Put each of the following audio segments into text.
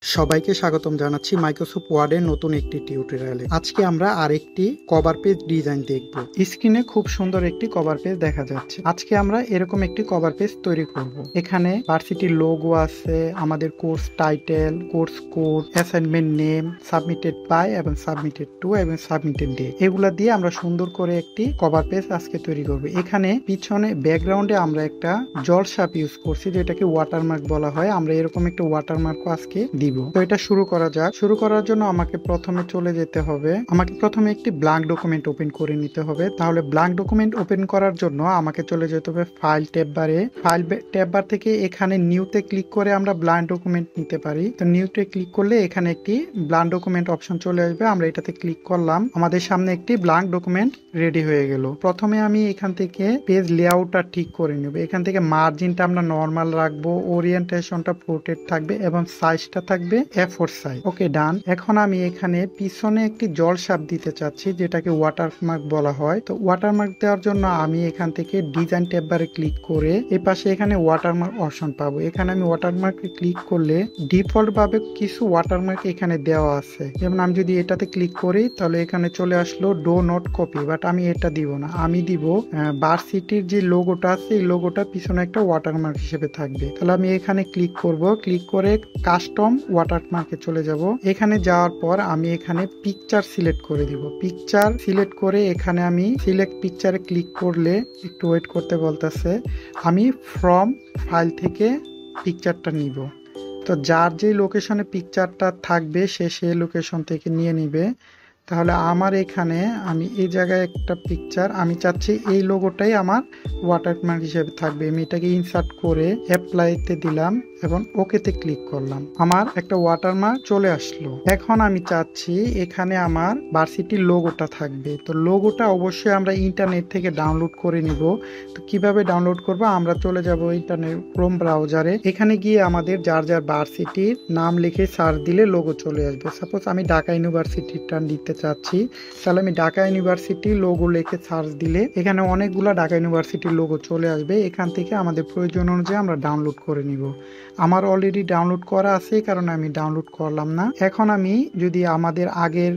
সবাইকে স্বাগতম জানাচ্ছি মাইক্রোসফট ওয়ার্ডের নতুন একটি টিউটোরিয়ালে। আজকে আমরা আরেকটি কভার পেজ ডিজাইন দেখব। স্ক্রিনে খুব সুন্দর একটি কভার পেজ দেখা যাচ্ছে। আজকে আমরা এরকম একটি কভার পেজ তৈরি করব। এখানে ভার্সিটির লোগো আছে, আমাদের course title, course code, assignment name, submitted by এবং সাবমিটেড টু এবং সাবমিটেড ডে, এগুলা দিয়ে আমরা সুন্দর করে একটি কভার পেজ আজকে তৈরি করব। এখানে পিছনে ব্যাকগ্রাউন্ডে আমরা একটা জলসাপ ইউজ করছি, যেটাকে ওয়াটারমার্ক বলা হয়। আমরা এরকম একটা ওয়াটারমার্কও আজকে দিব। তো এটা শুরু করা যাক। শুরু করার জন্য আমাকে প্রথমে চলে যেতে হবে, আমাকে প্রথমে একটি ব্ল্যাঙ্ক ডকুমেন্ট ওপেন করে নিতে হবে। তাহলে ব্ল্যাঙ্ক ডকুমেন্ট ওপেন করার জন্য আমাকে চলে যেতে হবে ফাইল ট্যাব বারে। ফাইল ট্যাব বার থেকে এখানে নিউতে ক্লিক করে আমরা ব্ল্যাঙ্ক ডকুমেন্ট নিতে পারি। তো নিউতে ক্লিক করলে এখানে একটি ব্ল্যাঙ্ক ডকুমেন্ট অপশন চলে আসবে। আমরা এটাতে ক্লিক করলাম, আমাদের সামনে একটি ব্ল্যাঙ্ক ডকুমেন্ট রেডি হয়ে গেল। প্রথমে আমি এখান থেকে পেজ লেআউটটা ঠিক করে নেব। এখান থেকে মার্জিনটা আমরা নর্মাল রাখবো, ওরিয়েন্টেশনটা পোর্ট্রেট থাকবে এবং সাইজটা থাকবে A4 সাইজ। ওকে, ডান। এখন আমি এখানে পিছনে একটি জলসাপ দিতে চাচ্ছি, যেটাকে ওয়াটারমার্ক বলা হয়। তো ওয়াটারমার্ক দেওয়ার জন্য আমি এখান থেকে ডিজাইন ট্যাব বারে ক্লিক করে এই পাশে এখানে ওয়াটারমার্ক অপশন পাবো। এখানে আমি ওয়াটারমার্কে ক্লিক করলে ডিফল্ট ভাবে কিছু ওয়াটারমার্ক এখানে দেওয়া আছে। যেমন আমি যদি এটাতে ক্লিক করি তাহলে এখানে চলে আসলো ডো নট কপি, বাট আমি এটা দিব না। আমি দিব ভার্সিটির যে লোগোটা আছে, এই লোগোটা পিছনে একটা ওয়াটারমার্ক হিসেবে থাকবে। তাহলে আমি এখানে ক্লিক করব, ক্লিক করে কাস্টম ওয়াটারমার্কে চলে যাব। এখানে যাওয়ার পর আমি এখানে পিকচার সিলেক্ট করে দিব। পিকচার সিলেক্ট করে এখানে আমি সিলেক্ট পিকচারে ক্লিক করলে একটু ওয়েট করতে বলতেছে। আমি ফ্রম ফাইল থেকে পিকচারটা নিব। তো যার যে লোকেশনে পিকচারটা থাকবে সে সেই লোকেশন থেকে নিয়ে নিবে। তাহলে আমার এখানে আমি এই জায়গায় একটা পিকচার আমি চাচ্ছি এই লোগোটাই আমার ওয়াটারমার্ক হিসেবে থাকবে। আমি এটাকে ইনসার্ট করে অ্যাপ্লাইতে দিলাম এবং ওকেতে ক্লিক করলাম। আমার একটা ওয়াটারমার্ক চলে আসলো। এখন আমি চাচ্ছি এখানে আমার ভার্সিটির লোগোটা থাকবে। তো লোগোটা অবশ্যই আমরা ইন্টারনেট থেকে ডাউনলোড করে নিব। তো কিভাবে ডাউনলোড করব, আমরা চলে যাব ইন্টারনেট ক্রোম ব্রাউজারে। এখানে গিয়ে আমাদের যার যার ভার্সিটির নাম লিখে সার্চ দিলে লোগো চলে আসবে। সাপোজ আমি ঢাকা ইউনিভার্সিটিটা নিতে চাচ্ছি, তাহলে আমি ঢাকা ইউনিভার্সিটি লোগো লিখে সার্চ দিলে এখানে অনেকগুলো ঢাকা ইউনিভার্সিটির লোগো চলে আসবে। এখান থেকে আমাদের প্রয়োজন অনুযায়ী আমরা ডাউনলোড করে নিব। আমার অলরেডি ডাউনলোড করা আছে, কারণ আমি ডাউনলোড করলাম না। এখন আমি যদি আমাদের আগের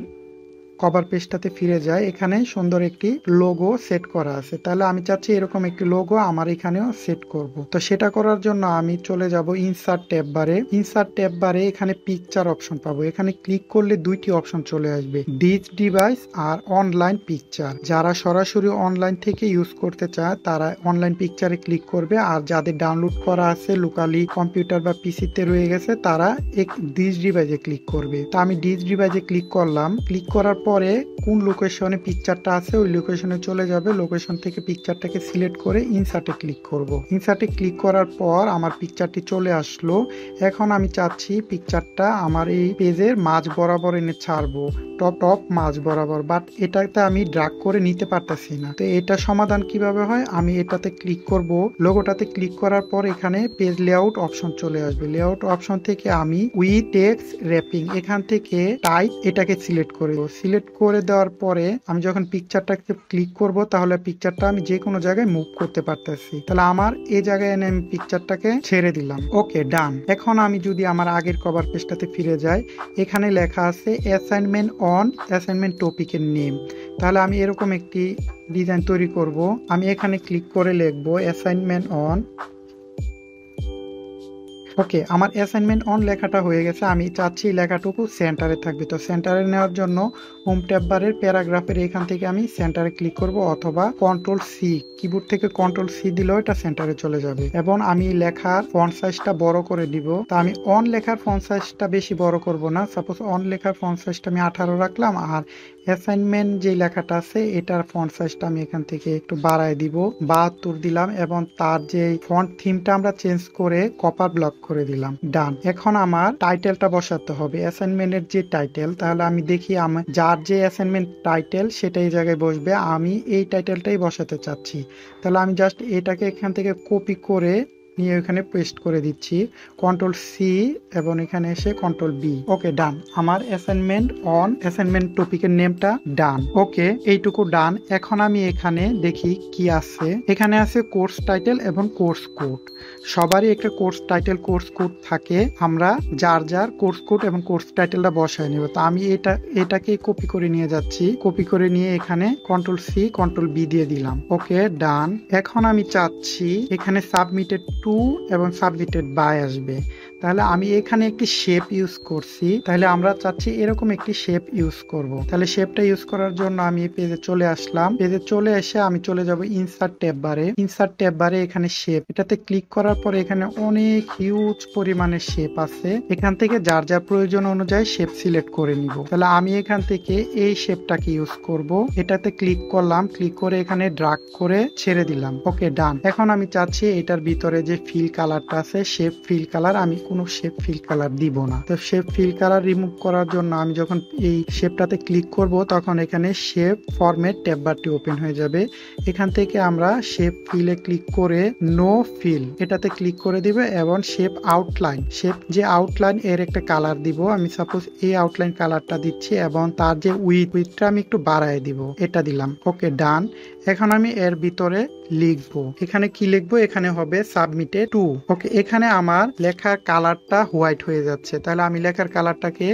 কভার পেজটাতে ফিরে যায়, এখানে সুন্দর একটি লোগো সেট করা আছে। তাহলে আমি চাচ্ছি এরকম একটি লোগো আমার এখানেও সেট করব। তো সেটা করার জন্য আমি চলে যাব ইনসার্ট ট্যাব বারে। ইনসার্ট ট্যাব বারে এখানে পিকচার অপশন পাবো। এখানে ক্লিক করলে দুইটি অপশন চলে আসবে, ডিজ ডিভাইস আর অনলাইন পিকচার। যারা সরাসরি অনলাইন থেকে ইউজ করতে চায় তারা অনলাইন পিকচারে ক্লিক করবে, আর যাদের ডাউনলোড করা আছে লোকালি কম্পিউটার বা পিসিতে রয়ে গেছে তারা ডিজ ডিভাইসে ক্লিক করবে। তো আমি ডিজ ডিভাইসে ক্লিক করলাম। ক্লিক করার পরে কোন লোকেশনে পিকচারটা আছে ওই লোকেশনে চলে যাবে। লোকেশন থেকে পিকচারটাকে সিলেক্ট করে ইনসার্টে ক্লিক করব। ইনসার্টে ক্লিক করার পর আমার পিকচারটি চলে আসলো। এখন আমি চাচ্ছি পিকচারটা আমার এই পেজের মাঝ বরাবর এনে ছাড়বো, টপ মাঝ বরাবর, বাট এটাতে আমি ড্র্যাগ করে নিতে পারতেছি না। তো এটা সমাধান কিভাবে হয়, আমি এটাতে ক্লিক করব। লোগোটাতে ক্লিক করার পর এখানে পেজ লেআউট অপশন চলে আসবে। লেআউট অপশন থেকে আমি উইথ টেক্সট র্যাপিং এখান থেকে টাইপ এটাকে সিলেক্ট করে দেবো। সিলেক্ট করে দেওয়ার পরে আমি যখন পিকচারটাকে ক্লিক করব তাহলে পিকচারটা আমি যে কোনো জায়গায় মুভ করতে পারতেছি। তাহলে আমার এই জায়গায় এনে আমি পিকচারটাকে ছেড়ে দিলাম। ওকে, ডান। এখন আমি যদি আমার আগের কভার পেজটাতে ফিরে যাই, এখানে লেখা আছে অ্যাসাইনমেন্ট অন অ্যাসাইনমেন্ট টপিকের নেম। তাহলে আমি এরকম একটি ডিজাইন তৈরি করব। আমি এখানে ক্লিক করে লিখবো অ্যাসাইনমেন্ট অন। ওকে, আমার অ্যাসাইনমেন্ট অন লেখাটা হয়ে গেছে। আমি চাচ্ছি লেখাটুকু সেন্টারে থাকবে। তো সেন্টারে নেওয়ার জন্য হোম ট্যাব বারের প্যারাগ্রাফের এখান থেকে আমি সেন্টারে ক্লিক করব, অথবা কন্ট্রোল সি, কিবোর্ড থেকে কন্ট্রোল সি দিলেও এটা সেন্টারে চলে যাবে। এবং আমি লেখার ফন্ট সাইজটা বড় করে দিব। তা আমি অন লেখার ফন্ট সাইজটা বেশি বড় করব না। সাপোজ অন লেখার ফন্ট সাইজটা আমি 18 রাখলাম, আর অ্যাসাইনমেন্ট যে লেখাটা আছে এটার ফন্ট সাইজটা আমি এখান থেকে একটু বাড়ায় দিব, 72 দিলাম। এবং তার যে ফন্ট থিমটা আমরা চেঞ্জ করে কপার ব্লক করে দিলাম। ডান। এখন আমার টাইটেলটা বসাতে হবে, অ্যাসাইনমেন্টের যে টাইটেল। তাহলে আমি দেখি আমার যার যে অ্যাসাইনমেন্ট টাইটেল সেটা এই জায়গায় বসবে। আমি এই টাইটেলটাই বসাতে চাচ্ছি। তাহলে আমি জাস্ট এটাকে এখান থেকে কপি করে নিয়ে এখানে পেস্ট করে দিচ্ছি, কন্ট্রোল সি এবং এখানে এসে কন্ট্রোল বি। ওকে ডান। আমার অ্যাসাইনমেন্ট টপিকের নেমটা ডান। ওকে, এইটুকু ডান। এখন আমি এখানে দেখি কি আছে। এখানে আছে কোর্স টাইটেল এবং কোর্স কোড। সবারই একটা কোর্স টাইটেল কোর্স কোড থাকে, আমরা যার যার কোর্স কোড এবং কোর্স টাইটেলটা বসায় নিব। তো আমি এটাকে কপি করে নিয়ে যাচ্ছি, কপি করে নিয়ে এখানে কন্ট্রোল সি কন্ট্রোল বি দিয়ে দিলাম। ওকে ডান। এখন আমি চাচ্ছি এখানে সাবমিটেড টু এবং সাবমিটেড বাই আসবে, তাহলে আমি এখানে একটি শেপ ইউজ করছি, তাহলে আমরা চাচ্ছি এরকম একটি শেপ ইউজ করব। তাহলে শেপটা ইউজ করার জন্য আমি পেজে চলে আসলাম, পেজে চলে এসে আমি চলে যাব ইনসার্ট ট্যাব বারে। ইনসার্ট ট্যাব বারে এখানে শেপ, এটাতে ক্লিক করার পরে এখানে অনেক হিউজ পরিমাণে শেপ আছে, এখান থেকে যার যার প্রয়োজন অনুযায়ী শেপ সিলেক্ট করে নিব। তাহলে আমি এখান থেকে এই শেপটাকে ইউজ করব। এটাতে ক্লিক করলাম, ক্লিক করে এখানে ড্রাগ করে ছেড়ে দিলাম। ওকে ডান। এখন আমি চাচ্ছি এটার ভিতরে যে ফিল কালারটা আছে, শেপ ফিল কালার, আমি কোনো শেপ ফিল কালার দিব না। তো শেপ ফিল কালার রিমুভ করার জন্য আমি যখন এই শেপটাতে ক্লিক করব তখন এখানে শেপ ফরম্যাট ট্যাব বারটি ওপেন হয়ে যাবে। এখান থেকে আমরা শেপ ফিলে ক্লিক করে নো ফিল এটাতে ক্লিক করে দিব এবং শেপ আউটলাইন, শেপ যে আউটলাইন এর একটা কালার দিব। আমি সাপোজ এই আউটলাইন কালারটা দিচ্ছি এবং তার যে উইথটা আমি একটু বাড়ায় দিব, এটা দিলাম। ওকে ডান। এখন আমি এর ভিতরে লিখবো, এখানে কি লিখবো, এখানে হবে সাবমিটেড টু। ওকে, এখানে আমার লেখার কালারটা হোয়াইট হয়ে যাচ্ছে, তাহলে আমি লেখার কালারটাকে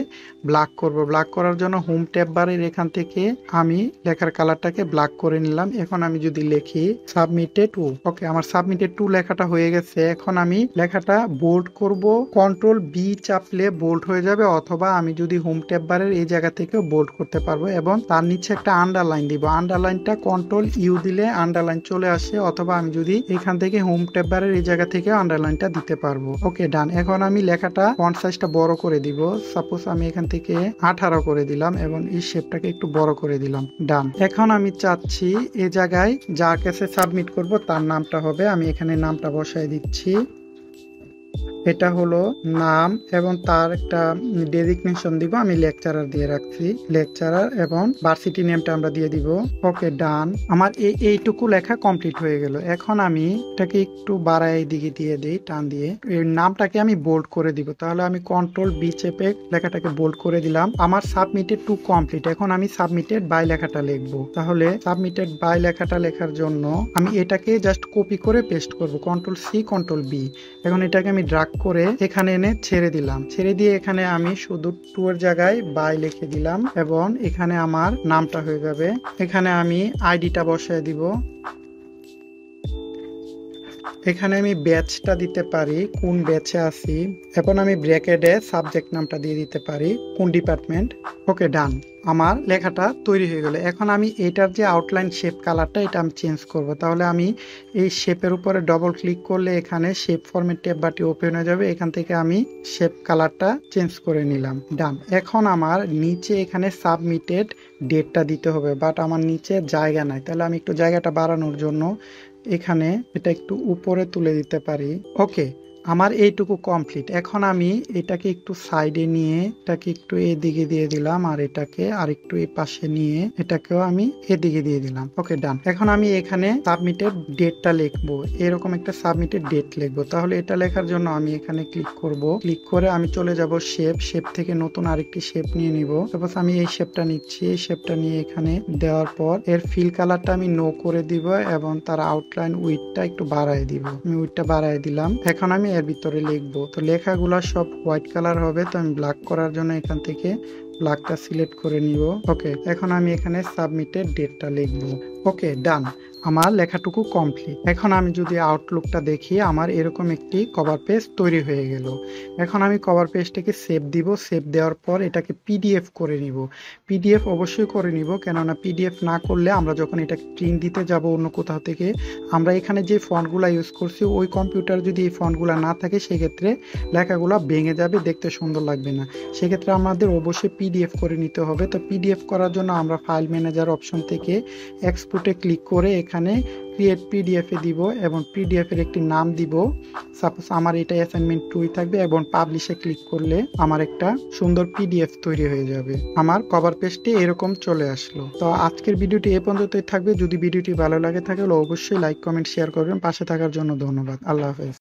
ব্ল্যাক করব। ব্ল্যাক করার জন্য হোম ট্যাব বারের এখান থেকে আমি লেখার কালারটাকে ব্ল্যাক করে নিলাম। এখন আমি যদি লিখি সাবমিটেড টু, ওকে আমার সাবমিটেড টু লেখাটা হয়ে গেছে। এখন আমি লেখাটা বোল্ড করব, কন্ট্রোল বি চাপলে বোল্ড হয়ে যাবে, অথবা আমি যদি হোম ট্যাব বারের এই জায়গা থেকেও বোল্ড করতে পারবো এবং তার নিচে একটা আন্ডারলাইন দিব। আন্ডারলাইনটা কন্ট্রোল ইউ দিলে আন্ডারলাইন চলে আসে, অথবা আমি যদি এখান থেকে হোম ট্যাব বারের এই জায়গা থেকে আন্ডারলাইনটা দিতে পারবো। ওকে ডান। এখন আমি লেখাটা ফন্ট সাইজটা বড় করে দিব, সাপোজ আমি এখান থেকে 18 করে দিলাম এবং এই শেপটাকে একটু বড় করে দিলাম। ডান। এখন আমি চাচ্ছি এই জায়গায় যার কাছে সাবমিট করব তার নামটা হবে, আমি এখানে নামটা বসায় দিচ্ছি। এটা হলো নাম এবং তার একটা ডেজিগনেশন দিব, আমি লেকচারার দিয়ে রাখছি, লেকচারার, এবং ভার্সিটি নেমটা আমরা দিয়ে দিব। ওকে ডান। আমার এইটুকু লেখা কমপ্লিট হয়ে গেল। এখন আমি এটাকে একটু বাড়াই দিকে দিয়ে দিই, টান দিয়ে এই নামটাকে আমি বোল্ড করে দিব। তাহলে আমি কন্ট্রোল বি চেপে লেখাটাকে বোল্ড করে দিলাম। আমার সাবমিটেড টু কমপ্লিট। এখন আমি সাবমিটেড বাই লেখাটা লিখবো। তাহলে সাবমিটেড বাই লেখাটা লেখার জন্য আমি এটাকে জাস্ট কপি করে পেস্ট করব, কন্ট্রোল সি কন্ট্রোল বি। এখন এটাকে আমি ড্রাগ করে এখানে এনে ছেড়ে দিলাম, ছেড়ে দিয়ে এখানে আমি শুধু টু এর জায়গায় বাই লিখে দিলাম এবং এখানে আমার নামটা হয়ে যাবে। এখানে আমি আইডিটা বসায় দিব, এখানে আমি ব্যাচটা দিতে পারি, কোন ব্যাচে আছি। এখন আমি ব্র্যাকেটে সাবজেক্ট নামটা দিয়ে দিতে পারি, কোন ডিপার্টমেন্ট। ওকে ডান। আমার লেখাটা তৈরি হয়ে গেল। এখন আমি এটার যে আউটলাইন শেপ কালারটা এটা আমি চেঞ্জ করব। তাহলে আমি এই শেপের উপরে ডবল ক্লিক করলে এখানে শেপ ফরম্যাট ট্যাব বারটি ওপেন হয়ে যাবে, এখান থেকে আমি শেপ কালারটা চেঞ্জ করে নিলাম। ডান। এখন আমার নিচে এখানে সাবমিটেড ডেটটা দিতে হবে, বাট আমার নিচে জায়গা নাই, তাহলে আমি একটু জায়গাটা বাড়ানোর জন্য এখানে এটা একটু উপরে তুলে দিতে পারি। ওকে, আমার এইটুকু কমপ্লিট। এখন আমি এটাকে একটু সাইডে নিয়ে এটাকে একটু এদিকে দিয়ে দিলাম, আর এটাকে আর একটু এই পাশে নিয়ে এটাকেও আমি এদিকে দিয়ে দিলাম। ওকে ডান। এখন আমি এখানে সাবমিটেড ডেটটা লিখবো, এরকম একটা সাবমিটেড ডেট লিখবো। তাহলে এটা লেখার জন্য আমি এখানে ক্লিক করব, ক্লিক করে আমি চলে যাব শেপ থেকে নতুন আরেকটি শেপ নিয়ে নিব। সাপোজ আমি এই শেপটা নিচ্ছি, এই শেপটা নিয়ে এখানে দেওয়ার পর এর ফিল কালারটা আমি নো করে দিব এবং তার আউটলাইন উইডটা একটু বাড়ায় দিব, আমি উইডটা বাড়ায় দিলাম। এখন আমি এর ভিতরে লিখবো, তো লেখাগুলা সব হোয়াইট কালার হবে, তো আমি ব্ল্যাক করার জন্য এখান থেকে ব্ল্যাকটা সিলেক্ট করে নিব। ওকে, এখন আমি এখানে সাবমিটেড ডেটটা লিখবো। ওকে ডান। আমার লেখাটুকু কমপ্লিট। এখন আমি যদি আউটলুকটা দেখি, আমার এরকম একটি কভার পেজ তৈরি হয়ে গেল। এখন আমি কভার পেজটাকে সেভ দিব, সেভ দেওয়ার পর এটাকে পিডিএফ করে নিব। পিডিএফ অবশ্যই করে নিব, কেননা পিডিএফ না করলে আমরা যখন এটা প্রিন্ট দিতে যাব অন্য কোথাও থেকে, আমরা এখানে যে ফন্টগুলো ইউজ করছি ওই কম্পিউটার যদি এই ফন্টগুলো না থাকে সেক্ষেত্রে লেখাগুলো ভেঙে যাবে, দেখতে সুন্দর লাগবে না। সেক্ষেত্রে আমাদের অবশ্যই পিডিএফ করে নিতে হবে। তো পিডিএফ করার জন্য আমরা ফাইল ম্যানেজার অপশন থেকে এক্সপোর্টে ক্লিক করে এখানে ক্রিয়েট পিডিএফ এ দিব এবং পিডিএফ এর একটি নাম দিব। সাপোজ আমার এটা অ্যাসাইনমেন্ট 2 থাকবে এবং পাবলিশে ক্লিক করলে আমার একটা সুন্দর পিডিএফ তৈরি হয়ে যাবে। আমার কভার পেজটি এরকম চলে আসলো। তো আজকের ভিডিওটি এই পর্যন্তই থাকবে। যদি ভিডিওটি ভালো লাগে থাকে অবশ্যই লাইক কমেন্ট শেয়ার করবেন। পাশে থাকার জন্য ধন্যবাদ। আল্লাহ হাফেজ।